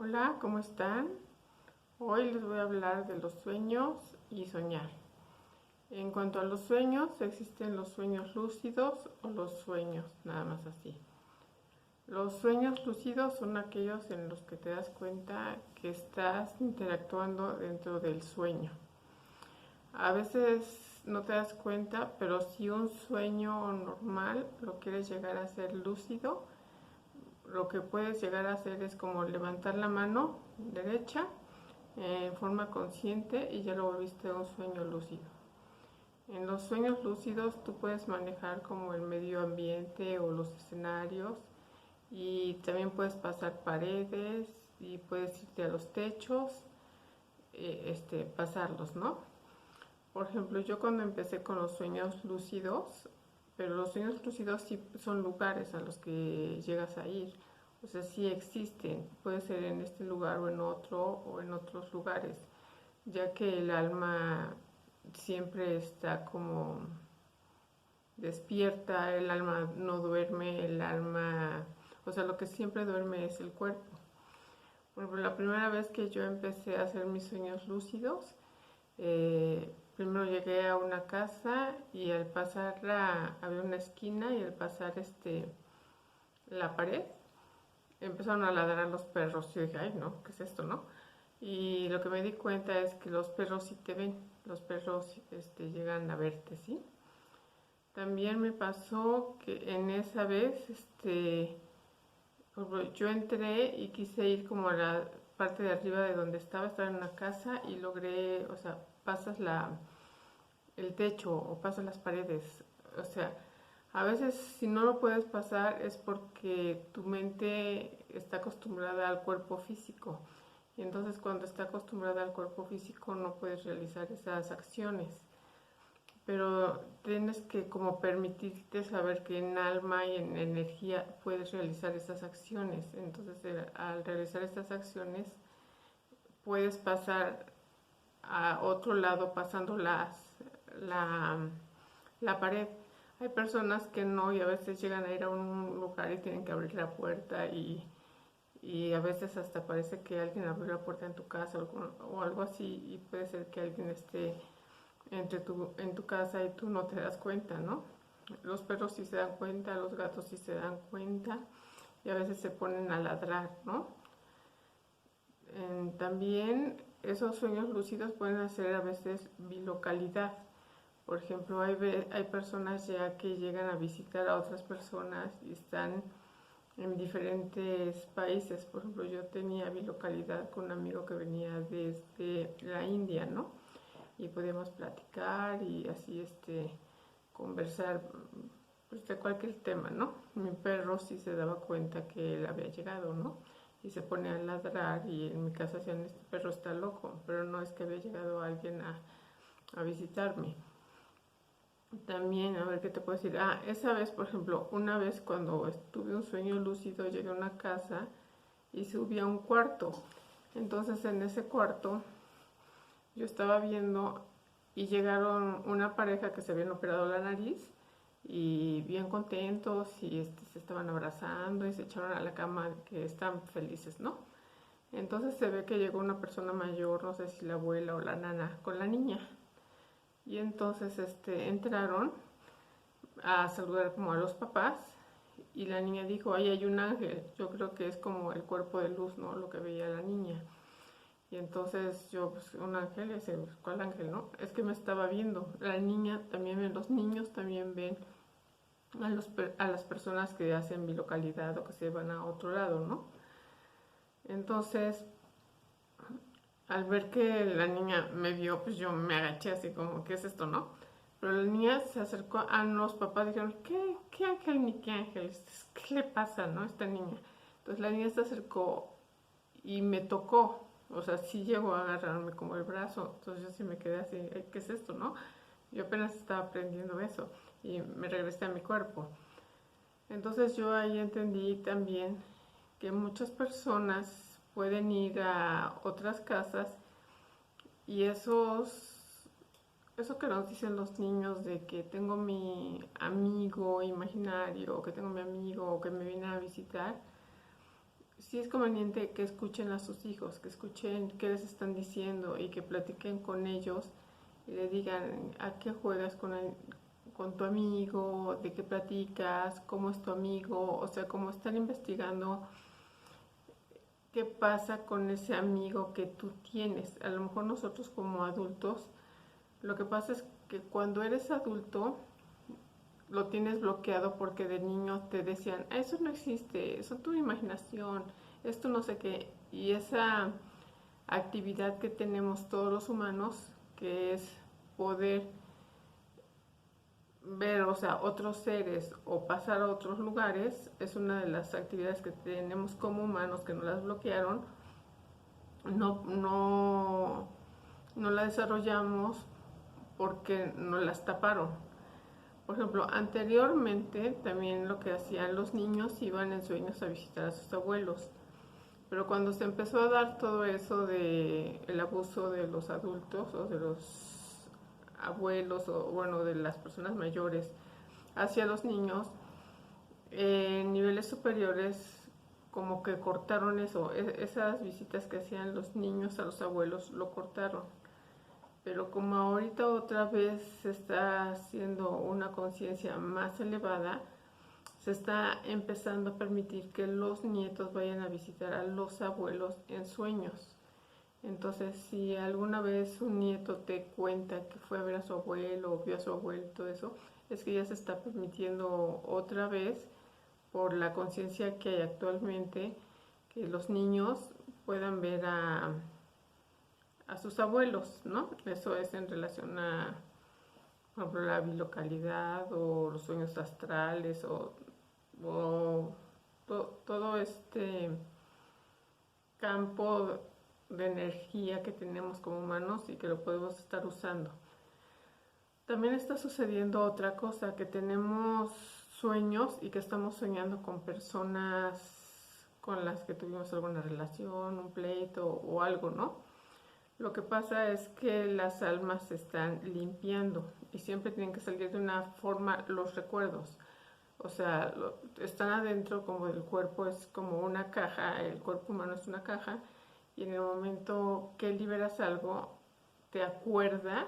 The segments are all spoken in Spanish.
Hola, ¿cómo están? Hoy les voy a hablar de los sueños y soñar. En cuanto a los sueños, existen los sueños lúcidos o los sueños, nada más así. Los sueños lúcidos son aquellos en los que te das cuenta que estás interactuando dentro del sueño. A veces no te das cuenta, pero si un sueño normal lo quieres llegar a ser lúcido, lo que puedes llegar a hacer es como levantar la mano derecha en forma consciente y ya lo volviste a un sueño lúcido. En los sueños lúcidos tú puedes manejar como el medio ambiente o los escenarios y también puedes pasar paredes y puedes irte a los techos, pasarlos, ¿no? Por ejemplo, yo cuando empecé con los sueños lúcidos, pero los sueños lúcidos sí son lugares a los que llegas a ir, o sea, sí existen, puede ser en este lugar o en otro o en otros lugares, ya que el alma siempre está como despierta, el alma no duerme, el alma, o sea, lo que siempre duerme es el cuerpo. Por ejemplo, la primera vez que yo empecé a hacer mis sueños lúcidos, primero llegué a una casa y al pasarla había una esquina y al pasar la pared empezaron a ladrar los perros. Yo dije, ay no, ¿qué es esto, no? Y lo que me di cuenta es que los perros sí te ven, los perros llegan a verte, ¿sí? También me pasó que en esa vez, yo entré y quise ir como a la parte de arriba de donde estaba en una casa y logré, o sea, pasas el techo o pasas las paredes, o sea, a veces si no lo puedes pasar es porque tu mente está acostumbrada al cuerpo físico y entonces cuando está acostumbrada al cuerpo físico no puedes realizar esas acciones, pero tienes que como permitirte saber que en alma y en energía puedes realizar esas acciones. Entonces al realizar estas acciones puedes pasar a otro lado pasando la, la pared. Hay personas que no y a veces llegan a ir a un lugar y tienen que abrir la puerta y a veces hasta parece que alguien abrió la puerta en tu casa o algo así y puede ser que alguien esté en tu casa y tú no te das cuenta, ¿no? Los perros sí se dan cuenta, los gatos sí se dan cuenta y a veces se ponen a ladrar, ¿no? También esos sueños lúcidos pueden hacer a veces bilocalidad. Por ejemplo, hay personas ya que llegan a visitar a otras personas y están en diferentes países. Por ejemplo, yo tenía bilocalidad con un amigo que venía desde la India, ¿no? Y podíamos platicar y así conversar pues, de cualquier tema, ¿no? Mi perro sí se daba cuenta que él había llegado, ¿no? Y se pone a ladrar y en mi casa decían, este perro está loco, pero no es que había llegado alguien a visitarme. También, a ver qué te puedo decir. Ah, esa vez, por ejemplo, una vez cuando tuve un sueño lúcido, llegué a una casa y subí a un cuarto. Entonces en ese cuarto yo estaba viendo y llegaron una pareja que se habían operado la nariz y bien contentos y se estaban abrazando y se echaron a la cama que están felices, ¿no? Entonces se ve que llegó una persona mayor, no sé si la abuela o la nana, con la niña. Y entonces entraron a saludar como a los papás y la niña dijo, ahí hay un ángel, yo creo que es como el cuerpo de luz, ¿no? Lo que veía la niña. Y entonces yo, pues un ángel, ese, ¿cuál ángel, no? Es que me estaba viendo. La niña también ven, los niños también ven a las personas que hacen bilocalidad o que se van a otro lado, ¿no? Entonces, al ver que la niña me vio, pues yo me agaché así como, ¿qué es esto, no? Pero la niña se acercó a los papás y dijeron, ¿qué ángel ni qué ángel? ¿Qué le pasa, no? A esta niña. Entonces la niña se acercó y me tocó, o sea, sí llegó a agarrarme como el brazo, entonces yo sí me quedé así, ¿qué es esto, no? Yo apenas estaba aprendiendo eso y me regresé a mi cuerpo. Entonces yo ahí entendí también que muchas personas pueden ir a otras casas y eso que nos dicen los niños de que tengo mi amigo imaginario, o que tengo mi amigo, o que me viene a visitar, sí es conveniente que escuchen a sus hijos, que escuchen qué les están diciendo y que platiquen con ellos y le digan a qué juegas con tu amigo, de qué platicas, cómo es tu amigo, o sea, como están investigando qué pasa con ese amigo que tú tienes. A lo mejor nosotros como adultos, lo que pasa es que cuando eres adulto lo tienes bloqueado porque de niño te decían, eso no existe, eso es tu imaginación, esto no sé qué, y esa actividad que tenemos todos los humanos, que es poder ver, o sea, otros seres o pasar a otros lugares, es una de las actividades que tenemos como humanos que no las bloquearon, no, no, no la desarrollamos porque nos las taparon. Por ejemplo, anteriormente también lo que hacían los niños iban en sueños a visitar a sus abuelos, pero cuando se empezó a dar todo eso de el abuso de los adultos o de los abuelos o bueno de las personas mayores hacia los niños, en niveles superiores como que cortaron eso, esas visitas que hacían los niños a los abuelos lo cortaron. Pero como ahorita otra vez se está haciendo una conciencia más elevada, se está empezando a permitir que los nietos vayan a visitar a los abuelos en sueños. Entonces, si alguna vez un nieto te cuenta que fue a ver a su abuelo o vio a su abuelo y todo eso, es que ya se está permitiendo otra vez, por la conciencia que hay actualmente, que los niños puedan ver a sus abuelos, ¿no? Eso es en relación a, por ejemplo, la bilocalidad o los sueños astrales o todo este campo de energía que tenemos como humanos y que lo podemos estar usando. También está sucediendo otra cosa, que tenemos sueños y que estamos soñando con personas con las que tuvimos alguna relación, un pleito o algo, ¿no? Lo que pasa es que las almas se están limpiando y siempre tienen que salir de una forma los recuerdos. O sea, están adentro como el cuerpo es como una caja, el cuerpo humano es una caja y en el momento que liberas algo te acuerdas,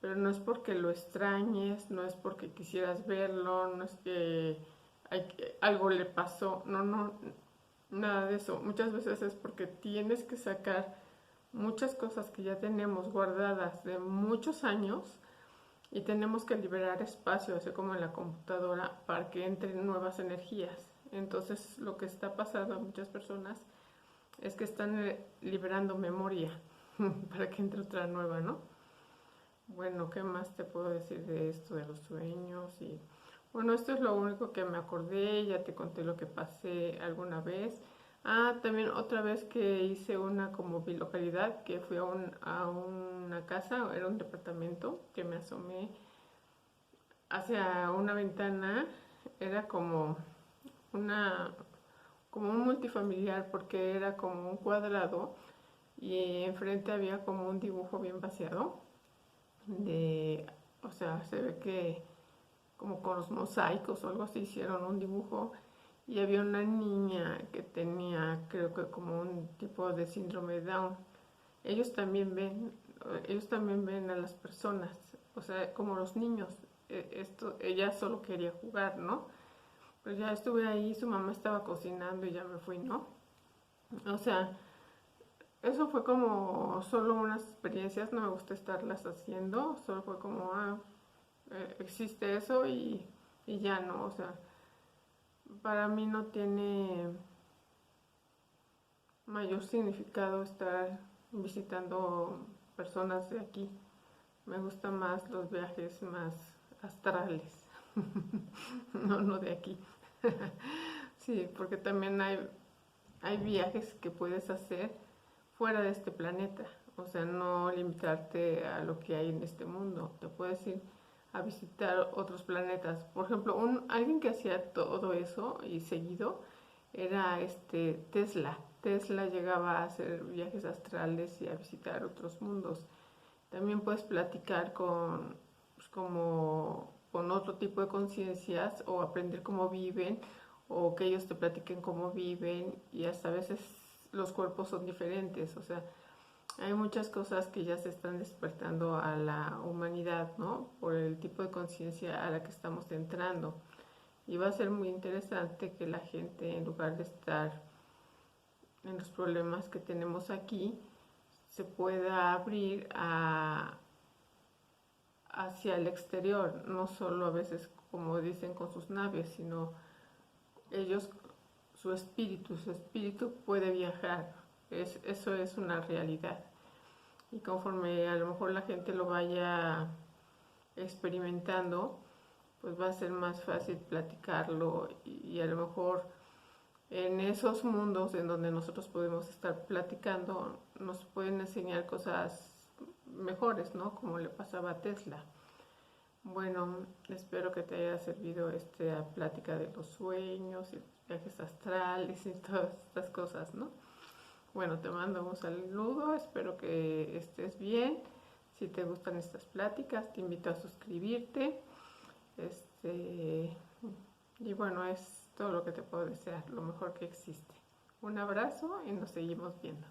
pero no es porque lo extrañes, no es porque quisieras verlo, no es que algo le pasó, no, nada de eso. Muchas veces es porque tienes que sacar muchas cosas que ya tenemos guardadas de muchos años y tenemos que liberar espacio, así como en la computadora, para que entren nuevas energías. Entonces, lo que está pasando a muchas personas es que están liberando memoria para que entre otra nueva, ¿no? Bueno, ¿qué más te puedo decir de esto, de los sueños? Y bueno, esto es lo único que me acordé, ya te conté lo que pasé alguna vez. Ah, también otra vez que hice una como bilocalidad, que fui a una casa, era un departamento, que me asomé hacia una ventana, era una, como un multifamiliar, porque era como un cuadrado y enfrente había como un dibujo bien vaciado de, o sea, se ve que como con los mosaicos o algo así hicieron un dibujo y había una niña que tenía creo que como un tipo de síndrome de Down. Ellos también ven, ellos también ven a las personas, o sea, como los niños. Ella solo quería jugar, ¿no? Pues ya estuve ahí, su mamá estaba cocinando y ya me fui, ¿no? O sea, eso fue como solo unas experiencias, no me gusta estarlas haciendo, solo fue como, existe eso y ya no, o sea, para mí no tiene mayor significado estar visitando personas de aquí. Me gustan más los viajes más astrales, no de aquí. Sí, porque también hay viajes que puedes hacer fuera de este planeta, o sea, no limitarte a lo que hay en este mundo, te puedes ir a visitar otros planetas. Por ejemplo, alguien que hacía todo eso y seguido era Tesla. Tesla llegaba a hacer viajes astrales y a visitar otros mundos. También puedes platicar pues, como con otro tipo de conciencias o aprender cómo viven o que ellos te platiquen cómo viven, y hasta a veces los cuerpos son diferentes, o sea, hay muchas cosas que ya se están despertando a la humanidad, ¿no? Por el tipo de conciencia a la que estamos entrando. Y va a ser muy interesante que la gente, en lugar de estar en los problemas que tenemos aquí, se pueda abrir hacia el exterior, no solo a veces, como dicen, con sus naves, sino ellos, su espíritu puede viajar. Eso es una realidad. Y conforme a lo mejor la gente lo vaya experimentando, pues va a ser más fácil platicarlo, y a lo mejor en esos mundos en donde nosotros podemos estar platicando nos pueden enseñar cosas mejores, ¿no? Como le pasaba a Tesla. Bueno, espero que te haya servido esta plática de los sueños y los viajes astrales y todas estas cosas, ¿no? Bueno, te mando un saludo, espero que estés bien. Si te gustan estas pláticas, te invito a suscribirte. Y bueno, es todo lo que te puedo desear, lo mejor que existe. Un abrazo y nos seguimos viendo.